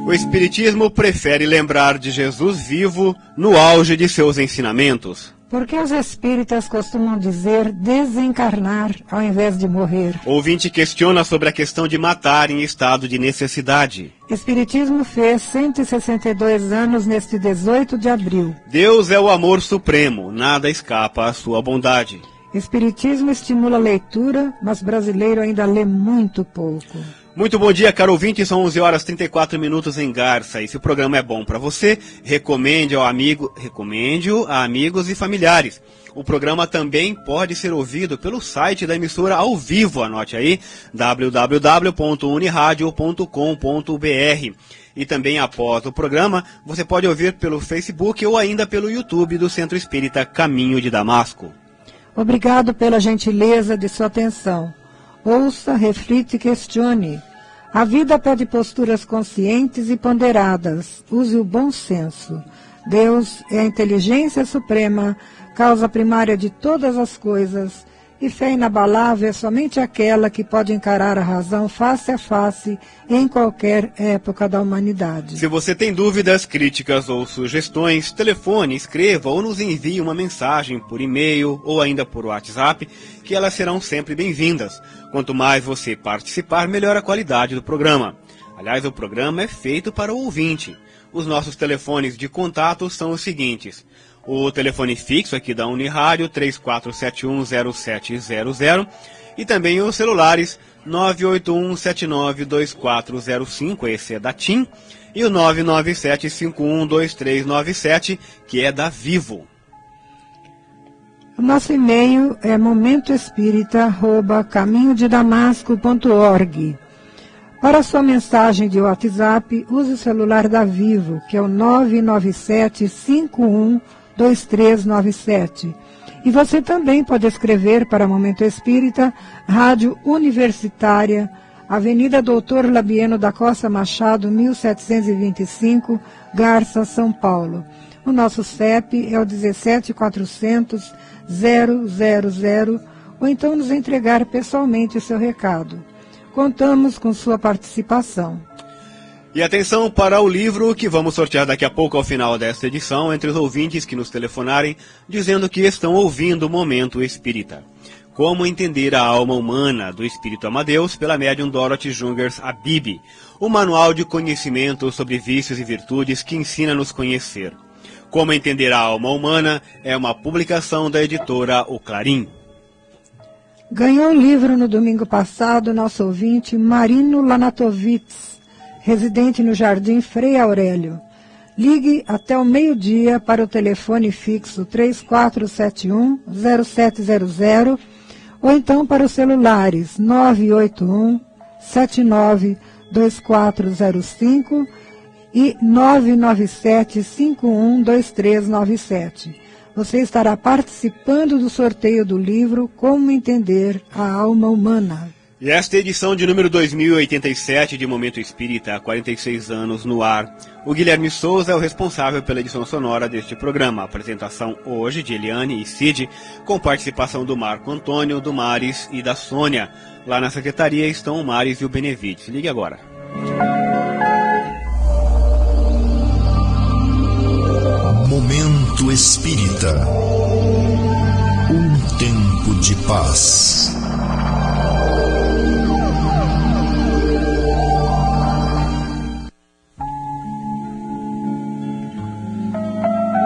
O Espiritismo prefere lembrar de Jesus vivo no auge de seus ensinamentos. Porque os espíritas costumam dizer desencarnar ao invés de morrer. O ouvinte questiona sobre a questão de matar em estado de necessidade. Espiritismo fez 162 anos neste 18 de abril. Deus é o amor supremo, nada escapa à sua bondade. Espiritismo estimula a leitura, mas brasileiro ainda lê muito pouco. Muito bom dia, caro ouvinte, são 11 horas 34 minutos em Garça. E se o programa é bom para você, recomende-o a amigos e familiares. O programa também pode ser ouvido pelo site da emissora ao vivo, anote aí, www.uniradio.com.br. E também após o programa, você pode ouvir pelo Facebook ou ainda pelo YouTube do Centro Espírita Caminho de Damasco. Obrigado pela gentileza de sua atenção. Ouça, reflita e questione. A vida pede posturas conscientes e ponderadas. Use o bom senso. Deus é a inteligência suprema, causa primária de todas as coisas, e fé inabalável é somente aquela que pode encarar a razão face a face em qualquer época da humanidade. Se você tem dúvidas, críticas ou sugestões, telefone, escreva ou nos envie uma mensagem por e-mail ou ainda por WhatsApp, que elas serão sempre bem-vindas. Quanto mais você participar, melhor a qualidade do programa. Aliás, o programa é feito para o ouvinte. Os nossos telefones de contato são os seguintes. O telefone fixo aqui da Unirádio, 34710700, e também os celulares 981792405, esse é da TIM, e o 997512397, que é da Vivo. O nosso e-mail é momentoespírita@caminhodedamasco.org. Para sua mensagem de WhatsApp, use o celular da Vivo, que é o 997512397. E você também pode escrever para Momento Espírita, Rádio Universitária, Avenida Doutor Labieno da Costa Machado, 1725, Garça, São Paulo. O nosso CEP é o 17400-000, ou então nos entregar pessoalmente o seu recado. Contamos com sua participação. E atenção para o livro que vamos sortear daqui a pouco ao final desta edição, entre os ouvintes que nos telefonarem, dizendo que estão ouvindo o Momento Espírita. Como entender a alma humana, do Espírito Amadeus, pela médium Dorothy Jungers Habib. O manual de conhecimento sobre vícios e virtudes que ensina a nos conhecer. Como entender a alma humana é uma publicação da editora O Clarim. Ganhou o livro no domingo passado nosso ouvinte Marino Lanatovitz, residente no Jardim Frei Aurélio. Ligue até o meio-dia para o telefone fixo 3471-0700 ou então para os celulares 981-792405 e 997-512397. Você estará participando do sorteio do livro Como Entender a Alma Humana. E esta edição de número 2087 de Momento Espírita, há 46 anos no ar. O Guilherme Souza é o responsável pela edição sonora deste programa. A apresentação hoje de Eliane e Cid, com participação do Marco Antônio, do Maris e da Sônia. Lá na secretaria estão o Maris e o Benevides. Ligue agora. Momento Espírita. Um tempo de paz.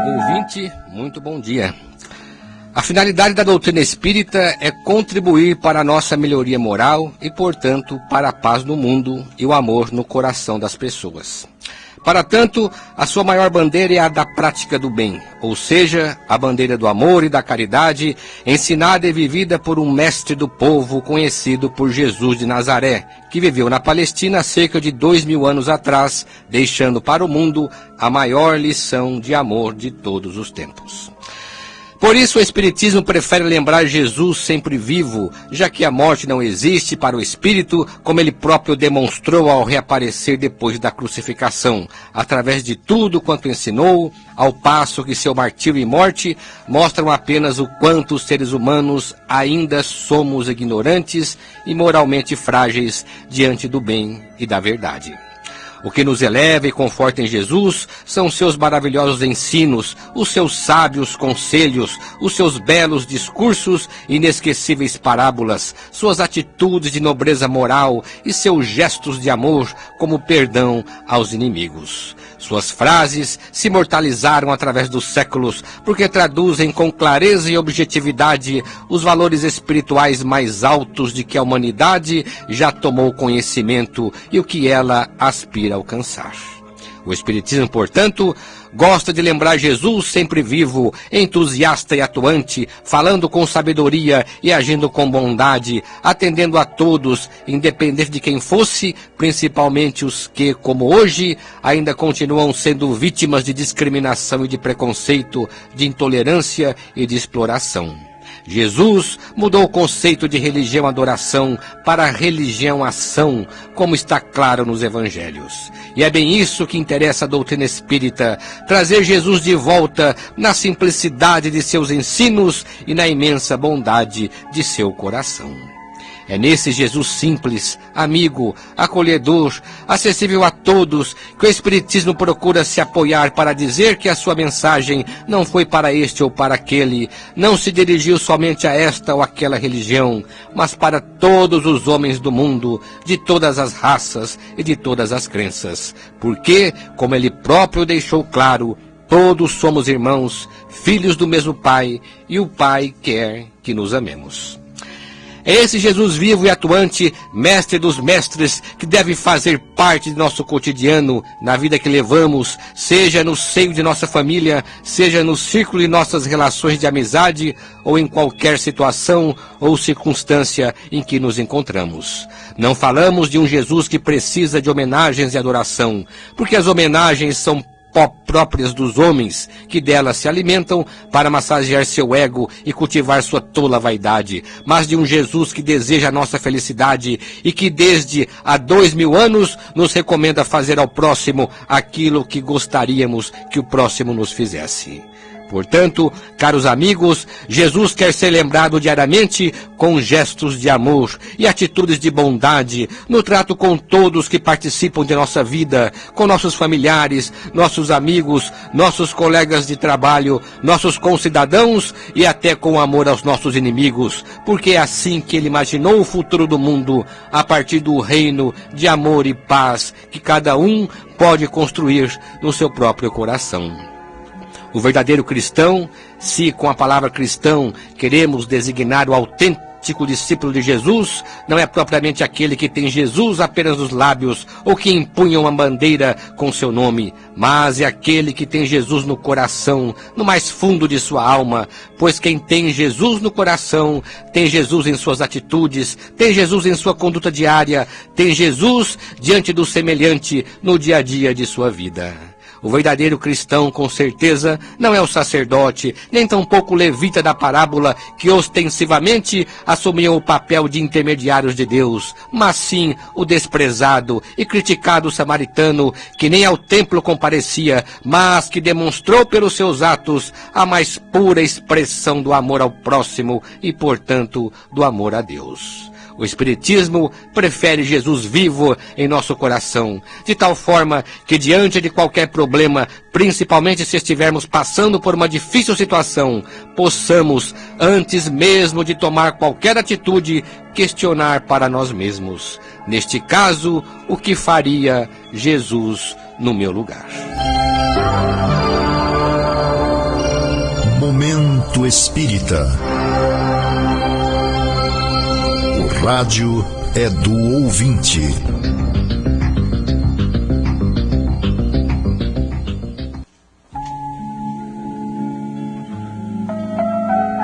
Ouvinte, muito bom dia. A finalidade da doutrina espírita é contribuir para a nossa melhoria moral e, portanto, para a paz no mundo e o amor no coração das pessoas. Para tanto, a sua maior bandeira é a da prática do bem, ou seja, a bandeira do amor e da caridade, ensinada e vivida por um mestre do povo conhecido por Jesus de Nazaré, que viveu na Palestina há cerca de 2000 anos atrás, deixando para o mundo a maior lição de amor de todos os tempos. Por isso o Espiritismo prefere lembrar Jesus sempre vivo, já que a morte não existe para o Espírito, como ele próprio demonstrou ao reaparecer depois da crucificação, através de tudo quanto ensinou, ao passo que seu martírio e morte mostram apenas o quanto os seres humanos ainda somos ignorantes e moralmente frágeis diante do bem e da verdade. O que nos eleva e conforta em Jesus são os seus maravilhosos ensinos, os seus sábios conselhos, os seus belos discursos e inesquecíveis parábolas, suas atitudes de nobreza moral e seus gestos de amor, como perdão aos inimigos. Suas frases se imortalizaram através dos séculos, porque traduzem com clareza e objetividade os valores espirituais mais altos de que a humanidade já tomou conhecimento e o que ela aspira a alcançar. O Espiritismo, portanto, gosta de lembrar Jesus sempre vivo, entusiasta e atuante, falando com sabedoria e agindo com bondade, atendendo a todos, independente de quem fosse, principalmente os que, como hoje, ainda continuam sendo vítimas de discriminação e de preconceito, de intolerância e de exploração. Jesus mudou o conceito de religião-adoração para religião-ação, como está claro nos evangelhos. E é bem isso que interessa a doutrina espírita, trazer Jesus de volta na simplicidade de seus ensinos e na imensa bondade de seu coração. É nesse Jesus simples, amigo, acolhedor, acessível a todos, que o Espiritismo procura se apoiar para dizer que a sua mensagem não foi para este ou para aquele, não se dirigiu somente a esta ou aquela religião, mas para todos os homens do mundo, de todas as raças e de todas as crenças. Porque, como ele próprio deixou claro, todos somos irmãos, filhos do mesmo Pai, e o Pai quer que nos amemos. É esse Jesus vivo e atuante, mestre dos mestres, que deve fazer parte de nosso cotidiano, na vida que levamos, seja no seio de nossa família, seja no círculo de nossas relações de amizade, ou em qualquer situação ou circunstância em que nos encontramos. Não falamos de um Jesus que precisa de homenagens e adoração, porque as homenagens são próprias dos homens, que delas se alimentam para massagear seu ego e cultivar sua tola vaidade, mas de um Jesus que deseja a nossa felicidade e que desde há 2000 anos nos recomenda fazer ao próximo aquilo que gostaríamos que o próximo nos fizesse. Portanto, caros amigos, Jesus quer ser lembrado diariamente com gestos de amor e atitudes de bondade, no trato com todos que participam de nossa vida, com nossos familiares, nossos amigos, nossos colegas de trabalho, nossos concidadãos e até com amor aos nossos inimigos, porque é assim que ele imaginou o futuro do mundo, a partir do reino de amor e paz que cada um pode construir no seu próprio coração. O verdadeiro cristão, se com a palavra cristão queremos designar o autêntico discípulo de Jesus, não é propriamente aquele que tem Jesus apenas nos lábios ou que empunha uma bandeira com seu nome, mas é aquele que tem Jesus no coração, no mais fundo de sua alma, pois quem tem Jesus no coração, tem Jesus em suas atitudes, tem Jesus em sua conduta diária, tem Jesus diante do semelhante no dia a dia de sua vida. O verdadeiro cristão, com certeza, não é o sacerdote, nem tampouco o levita da parábola, que ostensivamente assumiam o papel de intermediários de Deus, mas sim o desprezado e criticado samaritano, que nem ao templo comparecia, mas que demonstrou pelos seus atos a mais pura expressão do amor ao próximo e, portanto, do amor a Deus. O Espiritismo prefere Jesus vivo em nosso coração, de tal forma que diante de qualquer problema, principalmente se estivermos passando por uma difícil situação, possamos, antes mesmo de tomar qualquer atitude, questionar para nós mesmos. Neste caso, o que faria Jesus no meu lugar? Momento Espírita. O rádio é do ouvinte.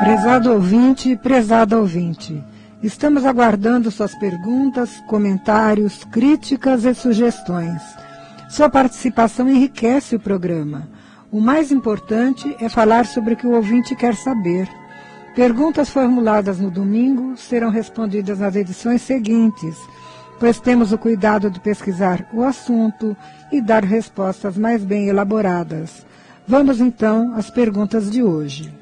Prezado ouvinte, prezada ouvinte, estamos aguardando suas perguntas, comentários, críticas e sugestões. Sua participação enriquece o programa. O mais importante é falar sobre o que o ouvinte quer saber. Perguntas formuladas no domingo serão respondidas nas edições seguintes, pois temos o cuidado de pesquisar o assunto e dar respostas mais bem elaboradas. Vamos então às perguntas de hoje.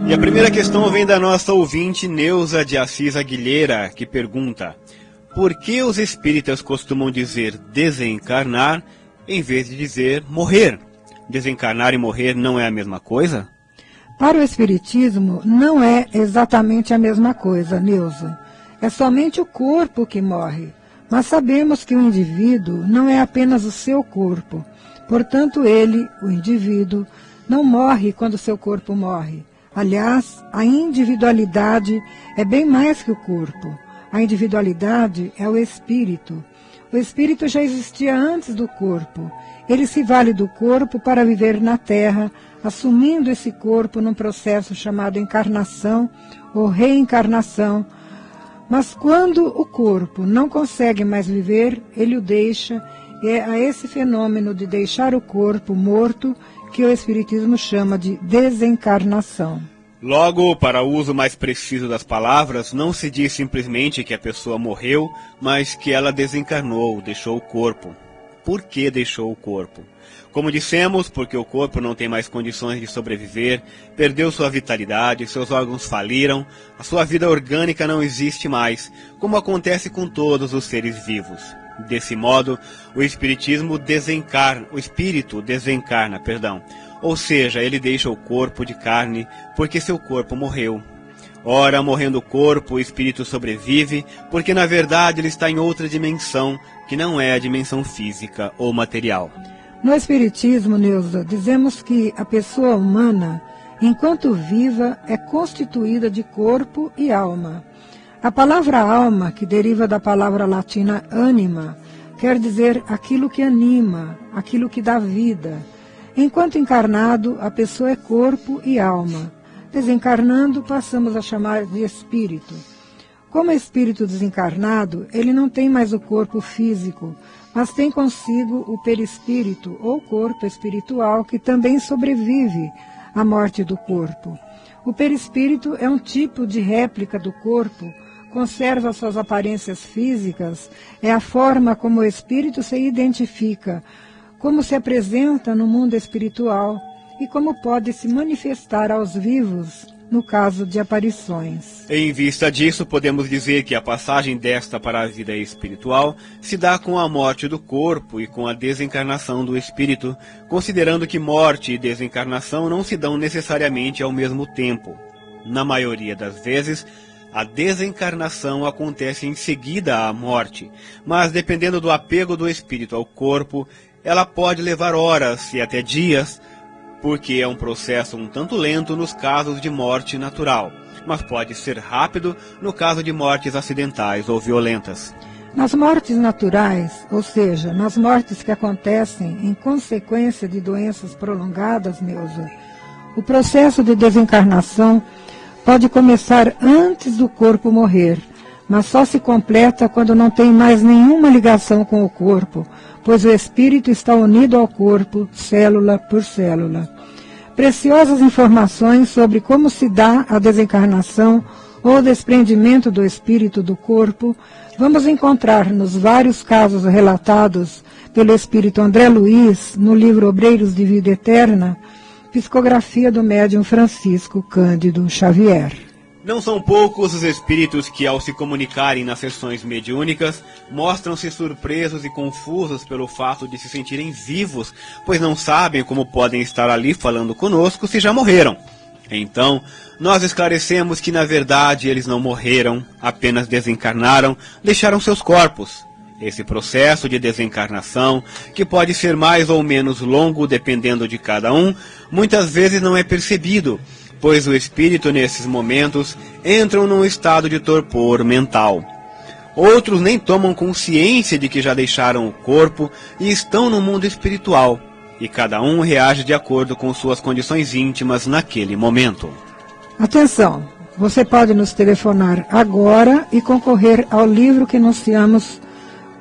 E a primeira questão vem da nossa ouvinte Neuza de Assis Aguilheira, que pergunta: por que os espíritas costumam dizer desencarnar em vez de dizer morrer? Desencarnar e morrer não é a mesma coisa? Para o Espiritismo, não é exatamente a mesma coisa, Neuza. É somente o corpo que morre. Mas sabemos que o indivíduo não é apenas o seu corpo. Portanto, ele, o indivíduo, não morre quando seu corpo morre. Aliás, a individualidade é bem mais que o corpo. A individualidade é o espírito. O espírito já existia antes do corpo. Ele se vale do corpo para viver na Terra, assumindo esse corpo num processo chamado encarnação ou reencarnação. Mas quando o corpo não consegue mais viver, ele o deixa. É a esse fenômeno de deixar o corpo morto que o Espiritismo chama de desencarnação. Logo, para o uso mais preciso das palavras, não se diz simplesmente que a pessoa morreu, mas que ela desencarnou, deixou o corpo. Por que deixou o corpo? Como dissemos, porque o corpo não tem mais condições de sobreviver, perdeu sua vitalidade, seus órgãos faliram, a sua vida orgânica não existe mais, como acontece com todos os seres vivos. Desse modo, o espírito desencarna, ou seja, ele deixa o corpo de carne porque seu corpo morreu. Ora, morrendo o corpo, o espírito sobrevive, porque na verdade ele está em outra dimensão, que não é a dimensão física ou material. No Espiritismo, Neuza, dizemos que a pessoa humana, enquanto viva, é constituída de corpo e alma. A palavra alma, que deriva da palavra latina anima, quer dizer aquilo que anima, aquilo que dá vida. Enquanto encarnado, a pessoa é corpo e alma. Desencarnando, passamos a chamar de espírito. Como espírito desencarnado, ele não tem mais o corpo físico, mas tem consigo o perispírito, ou corpo espiritual, que também sobrevive à morte do corpo. O perispírito é um tipo de réplica do corpo, conserva suas aparências físicas, é a forma como o espírito se identifica, como se apresenta no mundo espiritual e como pode se manifestar aos vivos no caso de aparições. Em vista disso, podemos dizer que a passagem desta para a vida espiritual se dá com a morte do corpo e com a desencarnação do espírito, considerando que morte e desencarnação não se dão necessariamente ao mesmo tempo. Na maioria das vezes, a desencarnação acontece em seguida à morte, mas dependendo do apego do espírito ao corpo, ela pode levar horas e até dias, porque é um processo um tanto lento nos casos de morte natural, mas pode ser rápido no caso de mortes acidentais ou violentas. Nas mortes naturais, ou seja, nas mortes que acontecem em consequência de doenças prolongadas, Neuza, o processo de desencarnação pode começar antes do corpo morrer, mas só se completa quando não tem mais nenhuma ligação com o corpo, pois o espírito está unido ao corpo, célula por célula. Preciosas informações sobre como se dá a desencarnação ou desprendimento do espírito do corpo vamos encontrar nos vários casos relatados pelo espírito André Luiz no livro Obreiros de Vida Eterna, psicografia do médium Francisco Cândido Xavier. Não são poucos os espíritos que, ao se comunicarem nas sessões mediúnicas, mostram-se surpresos e confusos pelo fato de se sentirem vivos, pois não sabem como podem estar ali falando conosco se já morreram. Então, nós esclarecemos que, na verdade, eles não morreram, apenas desencarnaram, deixaram seus corpos. Esse processo de desencarnação, que pode ser mais ou menos longo dependendo de cada um, muitas vezes não é percebido, pois o espírito nesses momentos entram num estado de torpor mental. Outros nem tomam consciência de que já deixaram o corpo e estão no mundo espiritual, e cada um reage de acordo com suas condições íntimas naquele momento. Atenção! Você pode nos telefonar agora e concorrer ao livro que anunciamos,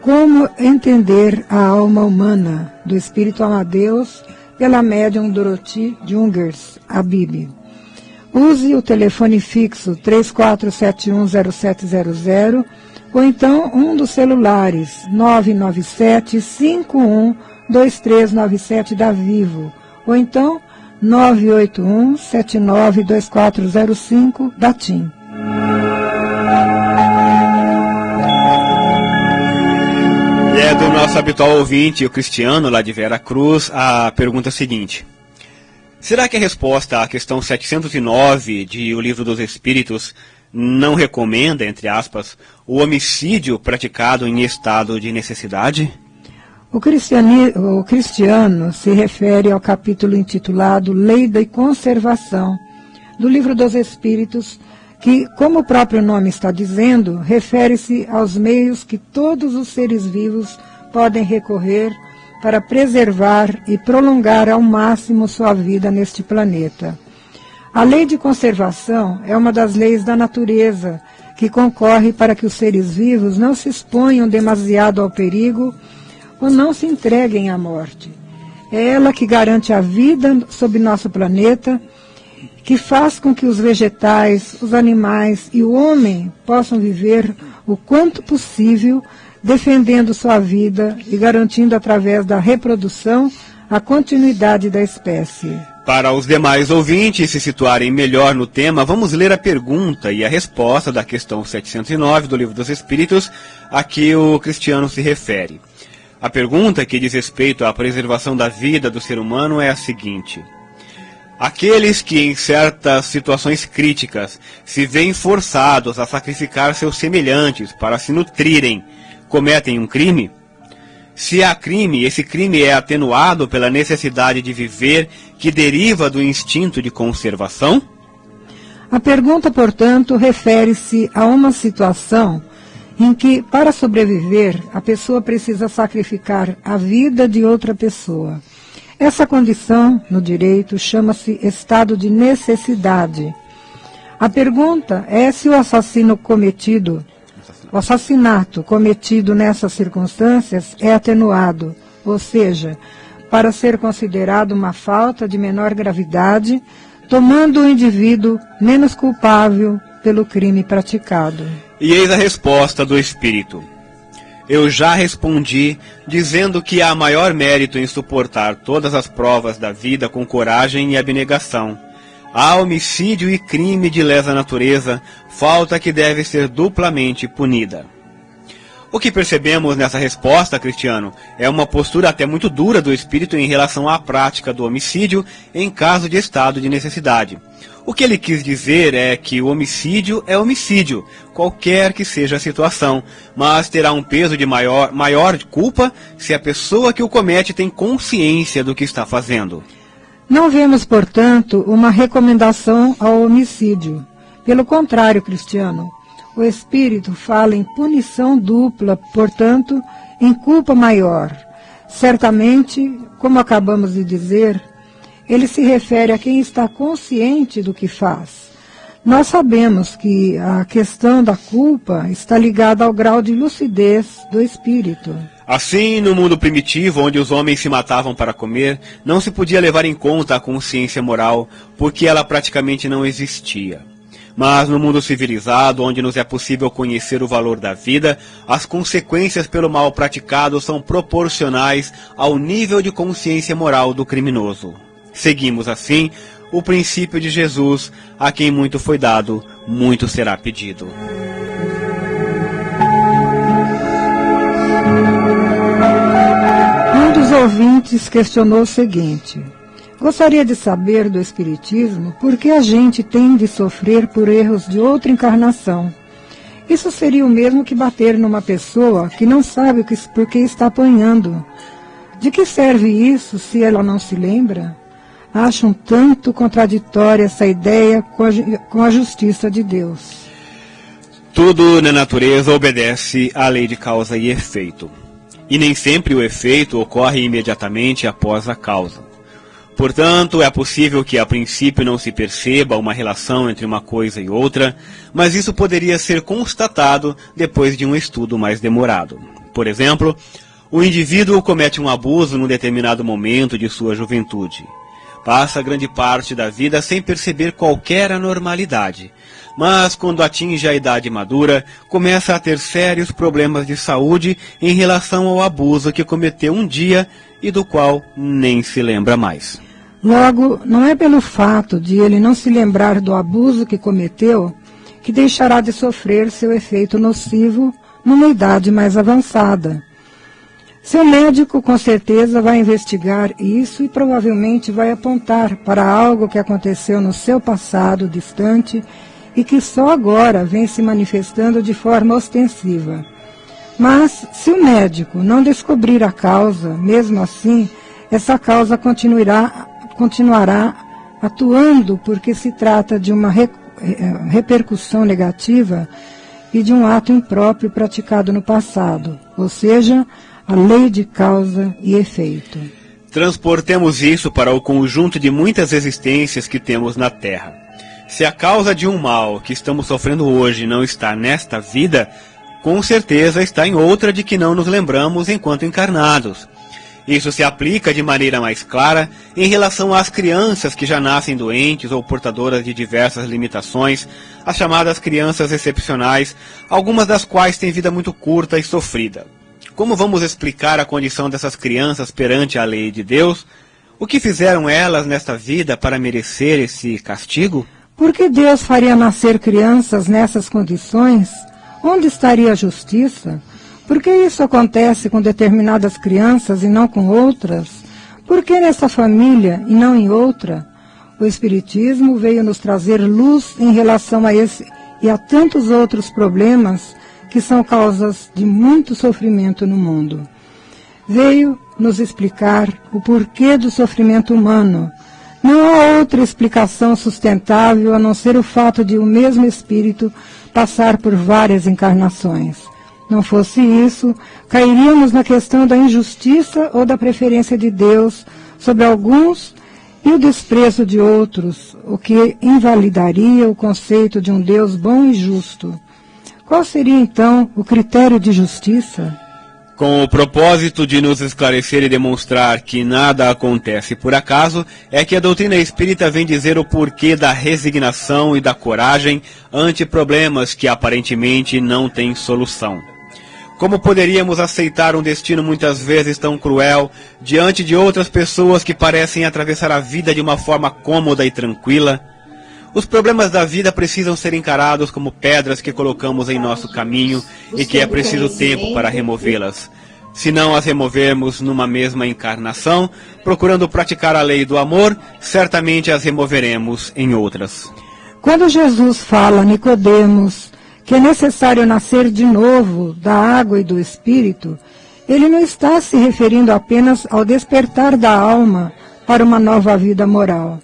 Como Entender a Alma Humana, do Espírito Amadeus, pela médium Dorothy Jungers, a Bibi. Use o telefone fixo 34710700 ou então um dos celulares 997-512397 da Vivo ou então 981-792405 da TIM. É do nosso habitual ouvinte, o Cristiano, lá de Vera Cruz, a pergunta seguinte. Será que a resposta à questão 709 de O Livro dos Espíritos não recomenda, entre aspas, o homicídio praticado em estado de necessidade? O cristiano se refere ao capítulo intitulado Lei da Conservação, do Livro dos Espíritos, que, como o próprio nome está dizendo, refere-se aos meios que todos os seres vivos podem recorrer para preservar e prolongar ao máximo sua vida neste planeta. A lei de conservação é uma das leis da natureza, que concorre para que os seres vivos não se exponham demasiado ao perigo ou não se entreguem à morte. É ela que garante a vida sobre nosso planeta, que faz com que os vegetais, os animais e o homem possam viver o quanto possível, defendendo sua vida e garantindo através da reprodução a continuidade da espécie. Para os demais ouvintes se situarem melhor no tema, vamos ler a pergunta e a resposta da questão 709 do Livro dos Espíritos, a que o Cristiano se refere. A pergunta, que diz respeito à preservação da vida do ser humano, é a seguinte: aqueles que em certas situações críticas se veem forçados a sacrificar seus semelhantes para se nutrirem, cometem um crime? Se há crime, esse crime é atenuado pela necessidade de viver que deriva do instinto de conservação? A pergunta, portanto, refere-se a uma situação em que, para sobreviver, a pessoa precisa sacrificar a vida de outra pessoa. Essa condição, no direito, chama-se estado de necessidade. A pergunta é se o assassinato cometido nessas circunstâncias é atenuado, ou seja, para ser considerado uma falta de menor gravidade, tomando o indivíduo menos culpável pelo crime praticado. E eis a resposta do Espírito. Eu já respondi, dizendo que há maior mérito em suportar todas as provas da vida com coragem e abnegação. Há homicídio e crime de lesa natureza, falta que deve ser duplamente punida. O que percebemos nessa resposta, Cristiano, é uma postura até muito dura do espírito em relação à prática do homicídio em caso de estado de necessidade. O que ele quis dizer é que o homicídio é homicídio, qualquer que seja a situação, mas terá um peso de maior culpa se a pessoa que o comete tem consciência do que está fazendo. Não vemos, portanto, uma recomendação ao homicídio. Pelo contrário, Cristiano, o Espírito fala em punição dupla, portanto, em culpa maior. Certamente, como acabamos de dizer, ele se refere a quem está consciente do que faz. Nós sabemos que a questão da culpa está ligada ao grau de lucidez do espírito. Assim, no mundo primitivo, onde os homens se matavam para comer, não se podia levar em conta a consciência moral, porque ela praticamente não existia. Mas no mundo civilizado, onde nos é possível conhecer o valor da vida, as consequências pelo mal praticado são proporcionais ao nível de consciência moral do criminoso. Seguimos, assim, o princípio de Jesus: a quem muito foi dado, muito será pedido. Um dos ouvintes questionou o seguinte: gostaria de saber do Espiritismo por que a gente tem de sofrer por erros de outra encarnação. Isso seria o mesmo que bater numa pessoa que não sabe por que está apanhando. De que serve isso se ela não se lembra? Acho um tanto contraditória essa ideia com a justiça de Deus. Tudo na natureza obedece à lei de causa e efeito. E nem sempre o efeito ocorre imediatamente após a causa. Portanto, é possível que a princípio não se perceba uma relação entre uma coisa e outra, mas isso poderia ser constatado depois de um estudo mais demorado. Por exemplo, o indivíduo comete um abuso num determinado momento de sua juventude. Passa grande parte da vida sem perceber qualquer anormalidade, mas quando atinge a idade madura, começa a ter sérios problemas de saúde em relação ao abuso que cometeu um dia e do qual nem se lembra mais. Logo, não é pelo fato de ele não se lembrar do abuso que cometeu que deixará de sofrer seu efeito nocivo numa idade mais avançada. Seu médico com certeza vai investigar isso e provavelmente vai apontar para algo que aconteceu no seu passado distante e que só agora vem se manifestando de forma ostensiva. Mas, se o médico não descobrir a causa, mesmo assim, essa causa continuará atuando porque se trata de uma repercussão negativa e de um ato impróprio praticado no passado, ou seja, a lei de causa e efeito. Transportemos isso para o conjunto de muitas existências que temos na Terra. Se a causa de um mal que estamos sofrendo hoje não está nesta vida, com certeza está em outra de que não nos lembramos enquanto encarnados. Isso se aplica de maneira mais clara em relação às crianças que já nascem doentes ou portadoras de diversas limitações, as chamadas crianças excepcionais, algumas das quais têm vida muito curta e sofrida. Como vamos explicar a condição dessas crianças perante a lei de Deus? O que fizeram elas nesta vida para merecer esse castigo? Por que Deus faria nascer crianças nessas condições? Onde estaria a justiça? Por que isso acontece com determinadas crianças e não com outras? Por que nessa família e não em outra? O Espiritismo veio nos trazer luz em relação a esse e a tantos outros problemas que são causas de muito sofrimento no mundo. Veio nos explicar o porquê do sofrimento humano. Não há outra explicação sustentável a não ser o fato de o mesmo espírito passar por várias encarnações. Não fosse isso, cairíamos na questão da injustiça ou da preferência de Deus sobre alguns e o desprezo de outros, o que invalidaria o conceito de um Deus bom e justo. Qual seria, então, o critério de justiça? Com o propósito de nos esclarecer e demonstrar que nada acontece por acaso, é que a doutrina espírita vem dizer o porquê da resignação e da coragem ante problemas que aparentemente não têm solução. Como poderíamos aceitar um destino muitas vezes tão cruel diante de outras pessoas que parecem atravessar a vida de uma forma cômoda e tranquila? Os problemas da vida precisam ser encarados como pedras que colocamos em nosso caminho e que é preciso tempo para removê-las. Se não as removermos numa mesma encarnação, procurando praticar a lei do amor, certamente as removeremos em outras. Quando Jesus fala a Nicodemos que é necessário nascer de novo da água e do Espírito, ele não está se referindo apenas ao despertar da alma para uma nova vida moral.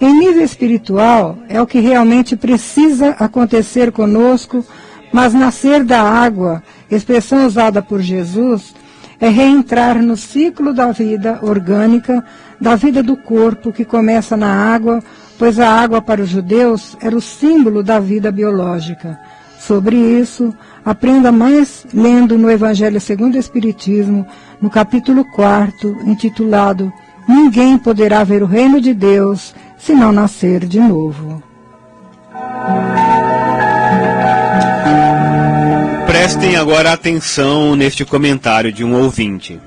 Em nível espiritual, é o que realmente precisa acontecer conosco, mas nascer da água, expressão usada por Jesus, é reentrar no ciclo da vida orgânica, da vida do corpo que começa na água, pois a água para os judeus era o símbolo da vida biológica. Sobre isso, aprenda mais lendo no Evangelho segundo o Espiritismo, no capítulo 4, intitulado Ninguém poderá ver o reino de Deus se não nascer de novo. Prestem agora atenção neste comentário de um ouvinte.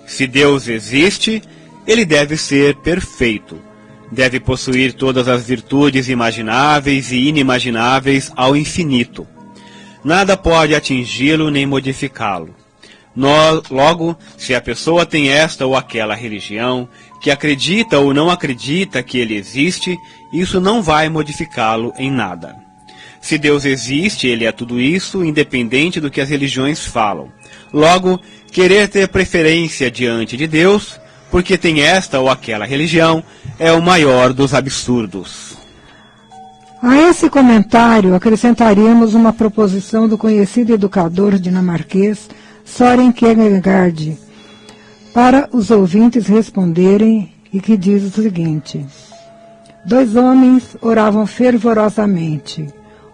Se Deus existe, ele deve ser perfeito. Deve possuir todas as virtudes imagináveis e inimagináveis ao infinito. Nada pode atingi-lo nem modificá-lo. Logo, se a pessoa tem esta ou aquela religião, que acredita ou não acredita que ele existe, isso não vai modificá-lo em nada. Se Deus existe, ele é tudo isso, independente do que as religiões falam. Logo, querer ter preferência diante de Deus, porque tem esta ou aquela religião, é o maior dos absurdos. A esse comentário acrescentaríamos uma proposição do conhecido educador dinamarquês Søren Kierkegaard, para os ouvintes responderem, e que diz o seguinte: 2 homens oravam fervorosamente.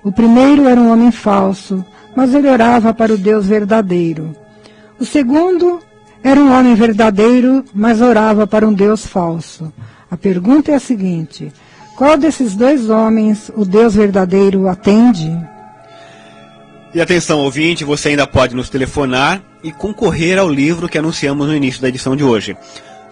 O primeiro era um homem falso, mas ele orava para o Deus verdadeiro. O segundo era um homem verdadeiro, mas orava para um Deus falso. A pergunta é a seguinte: qual desses 2 homens o Deus verdadeiro atende? E atenção, ouvinte, você ainda pode nos telefonar e concorrer ao livro que anunciamos no início da edição de hoje.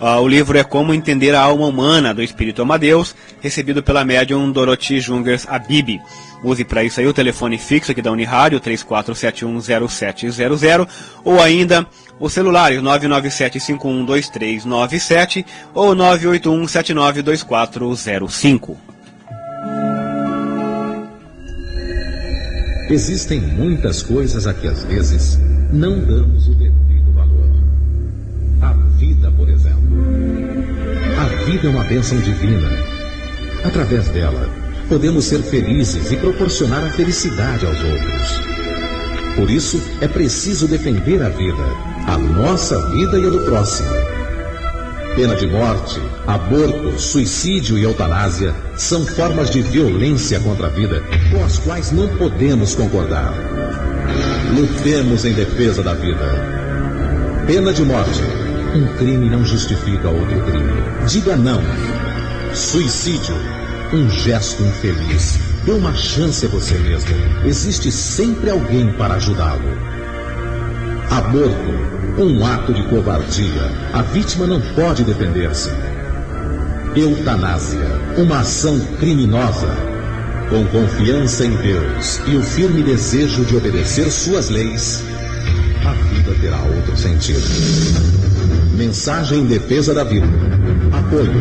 O livro é Como Entender a Alma Humana, do Espírito Amadeus, recebido pela médium Dorothy Jungers Abib. Use para isso aí o telefone fixo aqui da Unirádio, 34710700, ou ainda o celular, 997512397 ou 981792405. Existem muitas coisas a que às vezes não damos o devido valor. A vida, por exemplo. A vida é uma bênção divina. Através dela, podemos ser felizes e proporcionar a felicidade aos outros. Por isso, é preciso defender a vida, a nossa vida e a do próximo. Pena de morte, aborto, suicídio e eutanásia são formas de violência contra a vida com as quais não podemos concordar. Lutemos em defesa da vida. Pena de morte. Um crime não justifica outro crime. Diga não. Suicídio. Um gesto infeliz. Dê uma chance a você mesmo. Existe sempre alguém para ajudá-lo. Aborto. Um ato de covardia. A vítima não pode defender-se. Eutanásia. Uma ação criminosa. Com confiança em Deus e o firme desejo de obedecer suas leis, a vida terá outro sentido. Mensagem em defesa da vida. Apoio.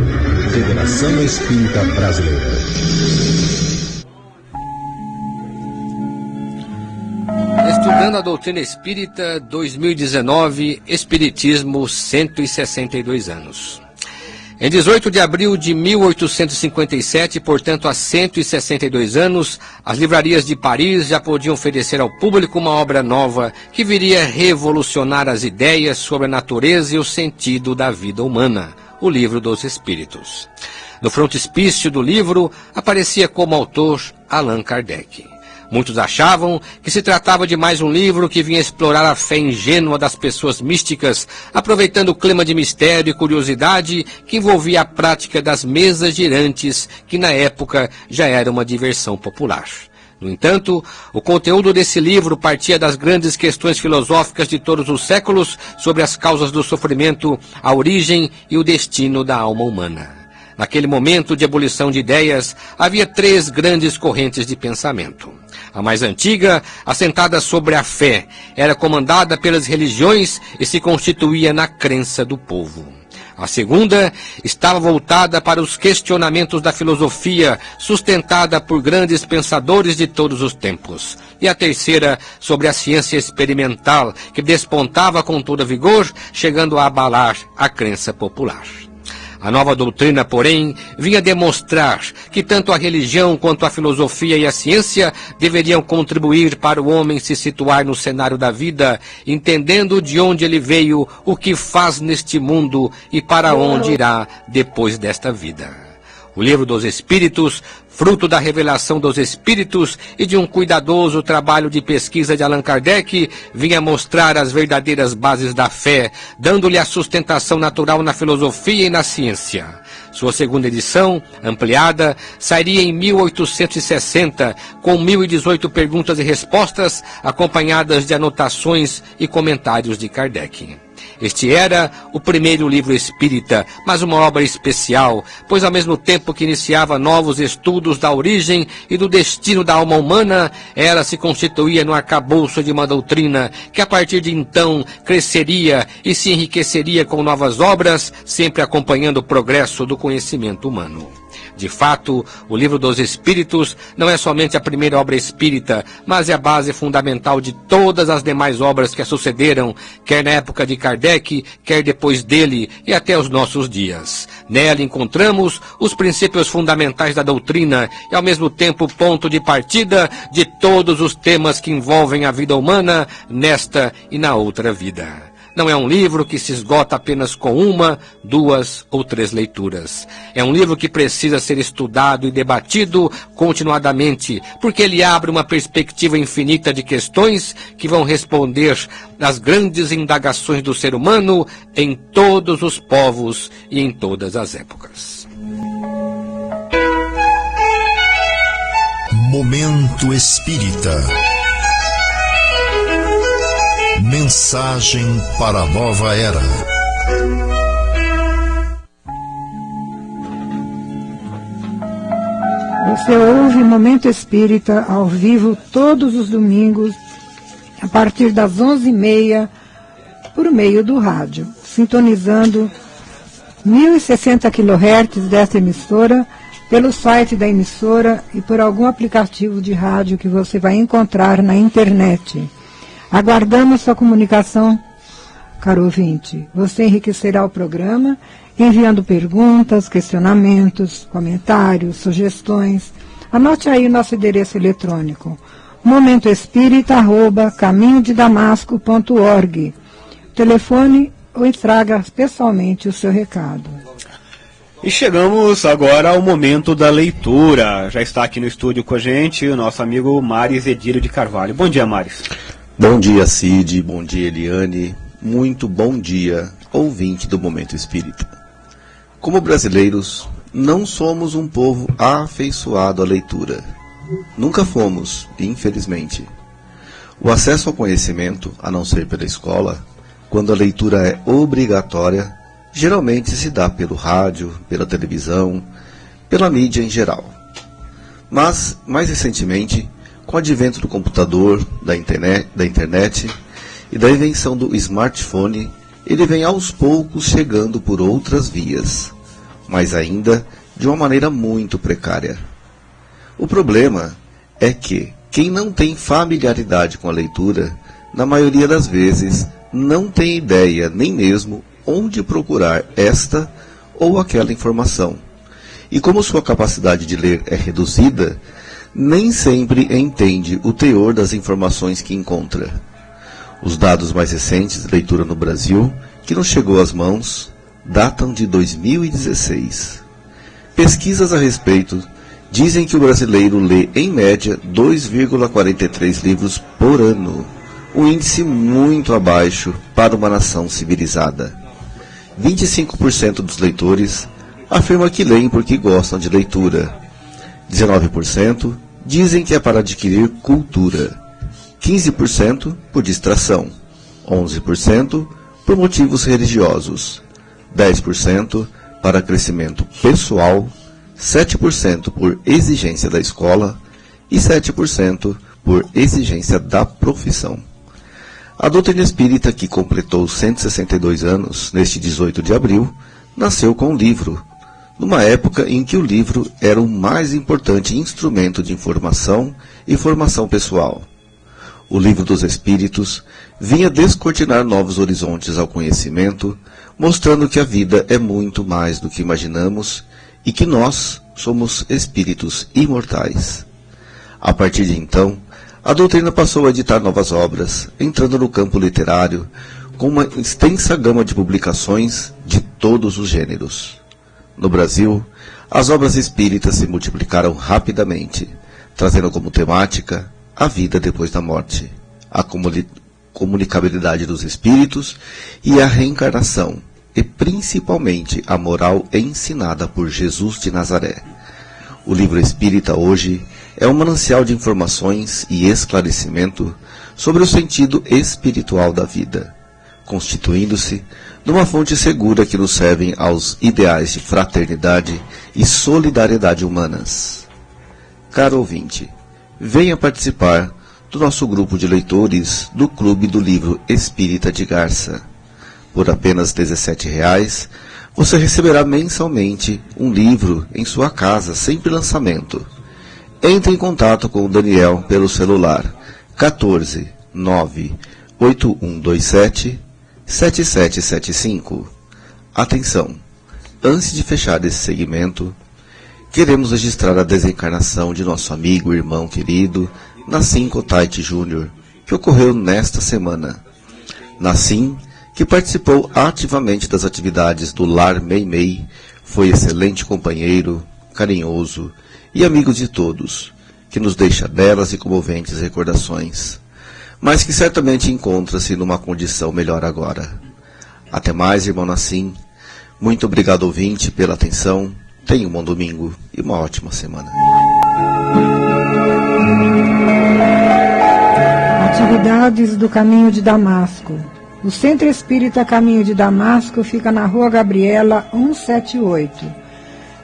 Federação Espírita Brasileira. Estudando a Doutrina Espírita, 2019, Espiritismo, 162 anos. Em 18 de abril de 1857, portanto há 162 anos, as livrarias de Paris já podiam oferecer ao público uma obra nova que viria revolucionar as ideias sobre a natureza e o sentido da vida humana, o Livro dos Espíritos. No frontispício do livro aparecia como autor Allan Kardec. Muitos achavam que se tratava de mais um livro que vinha explorar a fé ingênua das pessoas místicas, aproveitando o clima de mistério e curiosidade que envolvia a prática das mesas girantes, que na época já era uma diversão popular. No entanto, o conteúdo desse livro partia das grandes questões filosóficas de todos os séculos sobre as causas do sofrimento, a origem e o destino da alma humana. Naquele momento de ebulição de ideias, havia 3 grandes correntes de pensamento. A mais antiga, assentada sobre a fé, era comandada pelas religiões e se constituía na crença do povo. A segunda estava voltada para os questionamentos da filosofia, sustentada por grandes pensadores de todos os tempos. E a terceira, sobre a ciência experimental, que despontava com toda vigor, chegando a abalar a crença popular. A nova doutrina, porém, vinha demonstrar que tanto a religião quanto a filosofia e a ciência deveriam contribuir para o homem se situar no cenário da vida, entendendo de onde ele veio, o que faz neste mundo e para onde irá depois desta vida. O Livro dos Espíritos, fruto da revelação dos Espíritos e de um cuidadoso trabalho de pesquisa de Allan Kardec, vinha mostrar as verdadeiras bases da fé, dando-lhe a sustentação natural na filosofia e na ciência. Sua segunda edição, ampliada, sairia em 1860, com 1018 perguntas e respostas, acompanhadas de anotações e comentários de Kardec. Este era o primeiro livro espírita, mas uma obra especial, pois ao mesmo tempo que iniciava novos estudos da origem e do destino da alma humana, ela se constituía no arcabouço de uma doutrina que a partir de então cresceria e se enriqueceria com novas obras, sempre acompanhando o progresso do conhecimento humano. De fato, o Livro dos Espíritos não é somente a primeira obra espírita, mas é a base fundamental de todas as demais obras que a sucederam, quer na época de Kardec, quer depois dele e até os nossos dias. Nela encontramos os princípios fundamentais da doutrina e, ao mesmo tempo, ponto de partida de todos os temas que envolvem a vida humana nesta e na outra vida. Não é um livro que se esgota apenas com 1, 2 ou 3 leituras. É um livro que precisa ser estudado e debatido continuadamente, porque ele abre uma perspectiva infinita de questões que vão responder às grandes indagações do ser humano em todos os povos e em todas as épocas. Momento Espírita. Mensagem para a nova era. Você ouve Momento Espírita ao vivo todos os domingos, a partir das 11h30, por meio do rádio, sintonizando 1060 kHz desta emissora, pelo site da emissora e por algum aplicativo de rádio que você vai encontrar na internet. Aguardamos sua comunicação, caro ouvinte. Você enriquecerá o programa enviando perguntas, questionamentos, comentários, sugestões. Anote aí nosso endereço eletrônico: momentoespírita@caminhodedamasco.org. Telefone ou traga pessoalmente o seu recado. E chegamos agora ao momento da leitura. Já está aqui no estúdio com a gente o nosso amigo Maris Edílio de Carvalho. Bom dia, Maris. Bom dia, Cid. Bom dia, Eliane. Muito bom dia, ouvinte do Momento Espírita. Como brasileiros, não somos um povo afeiçoado à leitura. Nunca fomos, infelizmente. O acesso ao conhecimento, a não ser pela escola, quando a leitura é obrigatória, geralmente se dá pelo rádio, pela televisão, pela mídia em geral. Mas, mais recentemente, com o advento do computador, da internet e da invenção do smartphone, ele vem aos poucos chegando por outras vias, mas ainda de uma maneira muito precária. O problema é que quem não tem familiaridade com a leitura, na maioria das vezes, não tem ideia nem mesmo onde procurar esta ou aquela informação. E como sua capacidade de ler é reduzida, nem sempre entende o teor das informações que encontra. Os dados mais recentes de leitura no Brasil, que nos chegou às mãos, datam de 2016. Pesquisas a respeito dizem que o brasileiro lê, em média, 2,43 livros por ano, um índice muito abaixo para uma nação civilizada. 25% dos leitores afirmam que leem porque gostam de leitura. 19% dizem que é para adquirir cultura. 15% por distração. 11% por motivos religiosos. 10% para crescimento pessoal. 7% por exigência da escola e 7% por exigência da profissão. A doutrina espírita, que completou 162 anos neste 18 de abril, nasceu com o livro, numa época em que o livro era o mais importante instrumento de informação e formação pessoal. O Livro dos Espíritos vinha descortinar novos horizontes ao conhecimento, mostrando que a vida é muito mais do que imaginamos e que nós somos espíritos imortais. A partir de então, a doutrina passou a editar novas obras, entrando no campo literário, com uma extensa gama de publicações de todos os gêneros. No Brasil, as obras espíritas se multiplicaram rapidamente, trazendo como temática a vida depois da morte, a comunicabilidade dos espíritos e a reencarnação, e principalmente a moral ensinada por Jesus de Nazaré. O livro espírita hoje é um manancial de informações e esclarecimento sobre o sentido espiritual da vida, constituindo-se numa fonte segura que nos serve aos ideais de fraternidade e solidariedade humanas. Caro ouvinte, venha participar do nosso grupo de leitores do Clube do Livro Espírita de Garça. Por apenas R$ 17,00, você receberá mensalmente um livro em sua casa, sempre lançamento. Entre em contato com o Daniel pelo celular 14 98127 7775. Atenção! Antes de fechar esse segmento, queremos registrar a desencarnação de nosso amigo e irmão querido, Nassim Kotait Jr., que ocorreu nesta semana. Nassim, que participou ativamente das atividades do Lar Meimei, foi excelente companheiro, carinhoso e amigo de todos, que nos deixa belas e comoventes recordações, mas que certamente encontra-se numa condição melhor agora. Até mais, irmão Nassim. Muito obrigado, ouvinte, pela atenção. Tenha um bom domingo e uma ótima semana. Atividades do Caminho de Damasco. O Centro Espírita Caminho de Damasco fica na Rua Gabriela 178.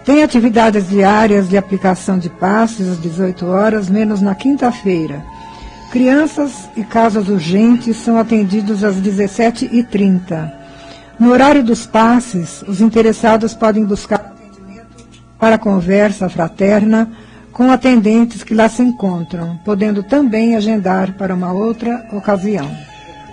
Tem atividades diárias de aplicação de passes às 18 horas, menos na quinta-feira. Crianças e casos urgentes são atendidos às 17h30. No horário dos passes, os interessados podem buscar atendimento para conversa fraterna com atendentes que lá se encontram, podendo também agendar para uma outra ocasião.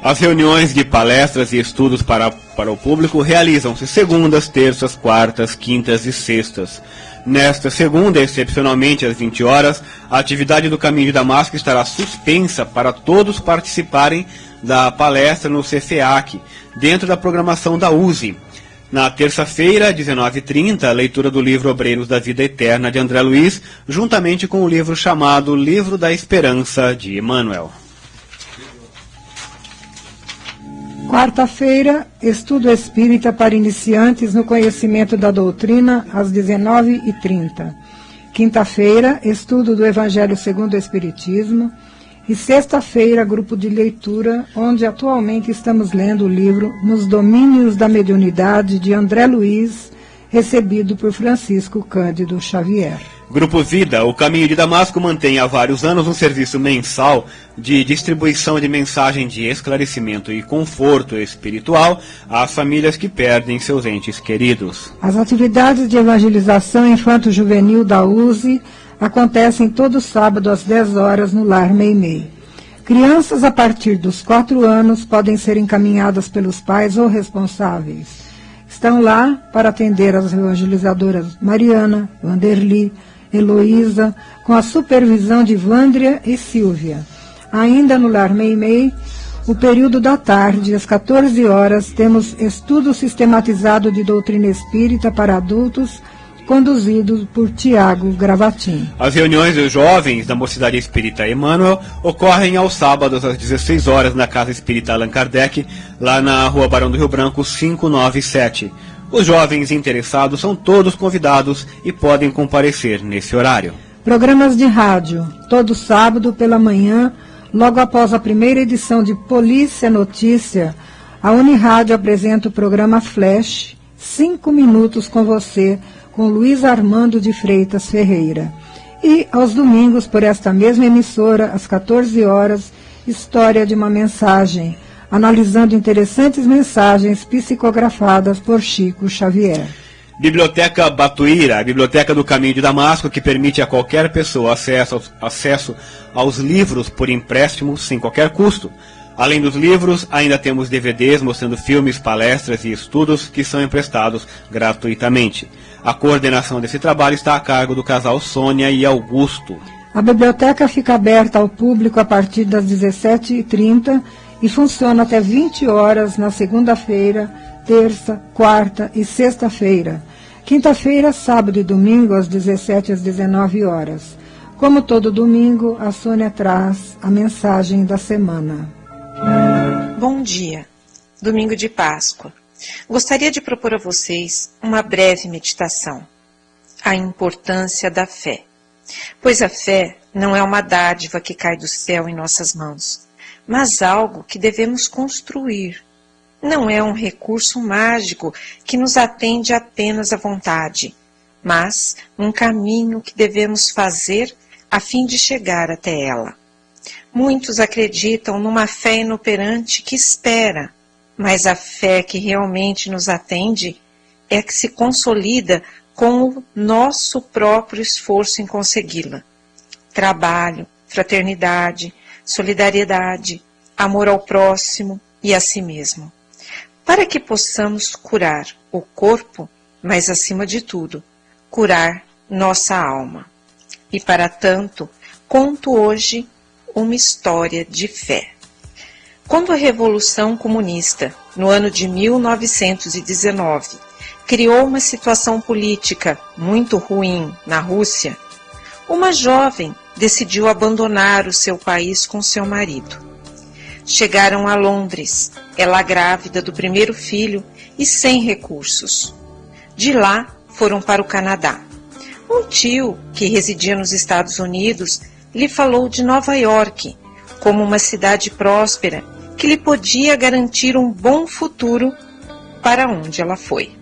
As reuniões de palestras e estudos para o público realizam-se segundas, terças, quartas, quintas e sextas. Nesta segunda, excepcionalmente às 20 horas, a atividade do Caminho de Damasco estará suspensa para todos participarem da palestra no CFEAC, dentro da programação da USE. Na terça-feira, 19h30, a leitura do livro Obreiros da Vida Eterna, de André Luiz, juntamente com o livro chamado Livro da Esperança, de Emmanuel. Quarta-feira, estudo espírita para iniciantes no conhecimento da doutrina, às 19h30. Quinta-feira, estudo do Evangelho segundo o Espiritismo. E sexta-feira, grupo de leitura, onde atualmente estamos lendo o livro Nos Domínios da Mediunidade, de André Luiz, recebido por Francisco Cândido Xavier. Grupo Vida, o Caminho de Damasco mantém há vários anos um serviço mensal de distribuição de mensagem de esclarecimento e conforto espiritual às famílias que perdem seus entes queridos. As atividades de evangelização infanto-juvenil da USE acontecem todo sábado às 10 horas no Lar Meimei. Crianças a partir dos 4 anos podem ser encaminhadas pelos pais ou responsáveis. Estão lá para atender as evangelizadoras Mariana, Vanderli, Heloísa, com a supervisão de Vândria e Silvia. Ainda no Lar Meimei, o período da tarde, às 14 horas, temos estudo sistematizado de doutrina espírita para adultos, conduzido por Tiago Gravatin. As reuniões dos jovens da Mocidade Espírita Emmanuel ocorrem aos sábados às 16 horas na Casa Espírita Allan Kardec, lá na Rua Barão do Rio Branco, 597. Os jovens interessados são todos convidados e podem comparecer nesse horário. Programas de rádio, todo sábado pela manhã, logo após a primeira edição de Polícia Notícia, a Unirádio apresenta o programa Flash, 5 minutos com você, com Luiz Armando de Freitas Ferreira. E, aos domingos, por esta mesma emissora, às 14 horas, História de uma Mensagem, analisando interessantes mensagens psicografadas por Chico Xavier. Biblioteca Batuíra, a biblioteca do Caminho de Damasco, que permite a qualquer pessoa acesso aos livros por empréstimo sem qualquer custo. Além dos livros, ainda temos DVDs mostrando filmes, palestras e estudos que são emprestados gratuitamente. A coordenação desse trabalho está a cargo do casal Sônia e Augusto. A biblioteca fica aberta ao público a partir das 17h30 e funciona até 20 horas na segunda-feira, terça, quarta e sexta-feira. Quinta-feira, sábado e domingo, às 17 às 19 horas. Como todo domingo, a Sônia traz a mensagem da semana. Bom dia, domingo de Páscoa. Gostaria de propor a vocês uma breve meditação. A importância da fé. Pois a fé não é uma dádiva que cai do céu em nossas mãos, mas algo que devemos construir. Não é um recurso mágico que nos atende apenas à vontade, mas um caminho que devemos fazer a fim de chegar até ela. Muitos acreditam numa fé inoperante que espera, mas a fé que realmente nos atende é a que se consolida com o nosso próprio esforço em consegui-la. Trabalho, fraternidade, solidariedade, amor ao próximo e a si mesmo. Para que possamos curar o corpo, mas acima de tudo, curar nossa alma. E para tanto, conto hoje uma história de fé. Quando a Revolução Comunista, no ano de 1919, criou uma situação política muito ruim na Rússia, uma jovem decidiu abandonar o seu país com seu marido. Chegaram a Londres, ela grávida do primeiro filho e sem recursos. De lá, foram para o Canadá. Um tio, que residia nos Estados Unidos, lhe falou de Nova York como uma cidade próspera que lhe podia garantir um bom futuro, para onde ela foi.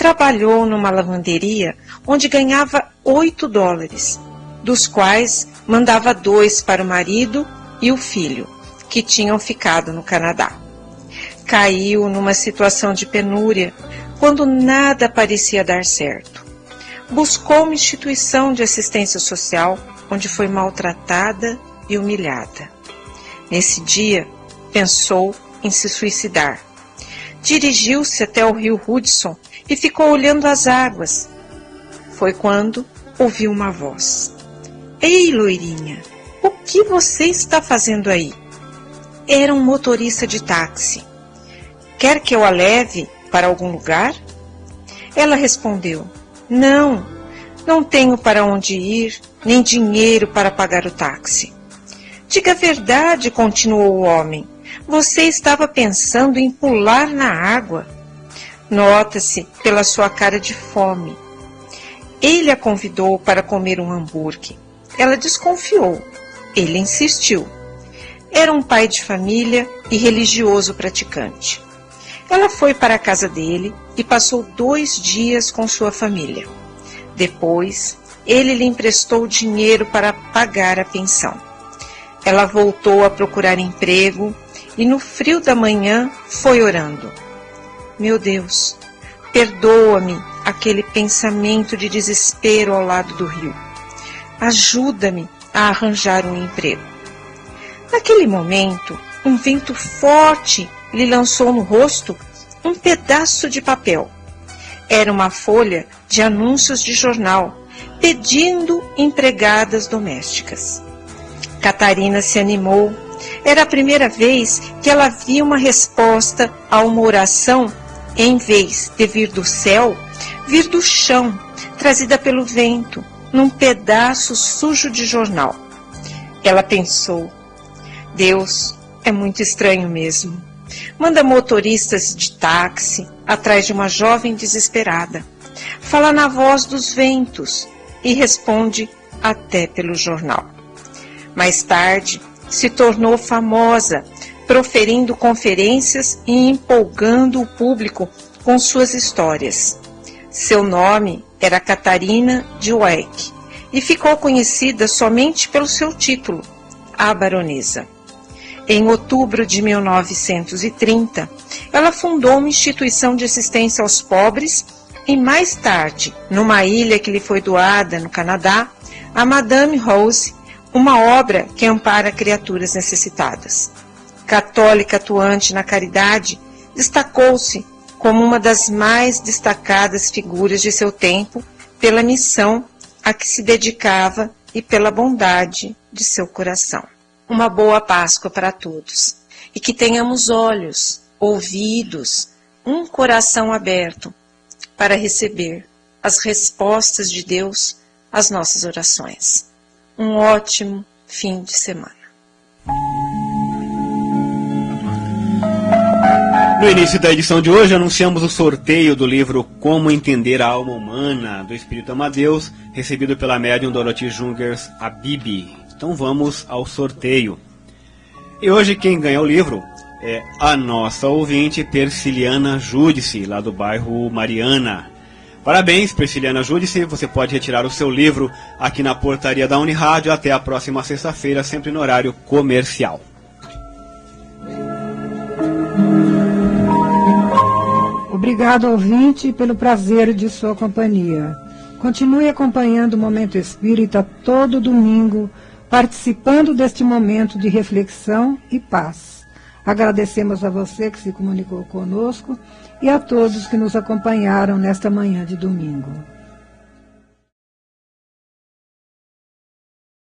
trabalhou numa lavanderia onde ganhava $8, dos quais mandava 2 para o marido e o filho, que tinham ficado no Canadá. Caiu numa situação de penúria quando nada parecia dar certo. Buscou uma instituição de assistência social onde foi maltratada e humilhada. Nesse dia, pensou em se suicidar. Dirigiu-se até o rio Hudson e ficou olhando as águas. Foi quando ouviu uma voz. Ei, loirinha, o que você está fazendo aí? Era um motorista de táxi. Quer que eu a leve para algum lugar? Ela respondeu, não tenho para onde ir, nem dinheiro para pagar o táxi. Diga a verdade, continuou o homem. Você estava pensando em pular na água. Nota-se pela sua cara de fome. Ele a convidou para comer um hambúrguer. Ela desconfiou. Ele insistiu. Era um pai de família e religioso praticante. Ela foi para a casa dele e passou 2 dias com sua família. Depois, ele lhe emprestou dinheiro para pagar a pensão. Ela voltou a procurar emprego e no frio da manhã foi orando. Meu Deus, perdoa-me aquele pensamento de desespero ao lado do rio. Ajuda-me a arranjar um emprego. Naquele momento, um vento forte lhe lançou no rosto um pedaço de papel. Era uma folha de anúncios de jornal, pedindo empregadas domésticas. Catarina se animou. Era a primeira vez que ela via uma resposta a uma oração, em vez de vir do céu, vir do chão, trazida pelo vento, num pedaço sujo de jornal. Ela pensou, Deus é muito estranho mesmo. Manda motoristas de táxi atrás de uma jovem desesperada. Fala na voz dos ventos e responde até pelo jornal. Mais tarde, se tornou famosa, proferindo conferências e empolgando o público com suas histórias. Seu nome era Catarina de Weck e ficou conhecida somente pelo seu título, a baronesa. Em outubro de 1930, ela fundou uma instituição de assistência aos pobres e mais tarde, numa ilha que lhe foi doada no Canadá, a Madame Rose, uma obra que ampara criaturas necessitadas. Católica atuante na caridade, destacou-se como uma das mais destacadas figuras de seu tempo pela missão a que se dedicava e pela bondade de seu coração. Uma boa Páscoa para todos e que tenhamos olhos, ouvidos, um coração aberto para receber as respostas de Deus às nossas orações. Um ótimo fim de semana. No início da edição de hoje, anunciamos o sorteio do livro Como Entender a Alma Humana, do Espírito Amadeus, recebido pela médium Dorothy Jungers, a Bibi. Então vamos ao sorteio. E hoje quem ganha o livro é a nossa ouvinte Persiliana Júdice, lá do bairro Mariana. Parabéns, Persiliana Júdice, você pode retirar o seu livro aqui na portaria da Unirádio até a próxima sexta-feira, sempre no horário comercial. Obrigado, ouvinte, pelo prazer de sua companhia. Continue acompanhando o Momento Espírita todo domingo, participando deste momento de reflexão e paz. Agradecemos a você que se comunicou conosco e a todos que nos acompanharam nesta manhã de domingo.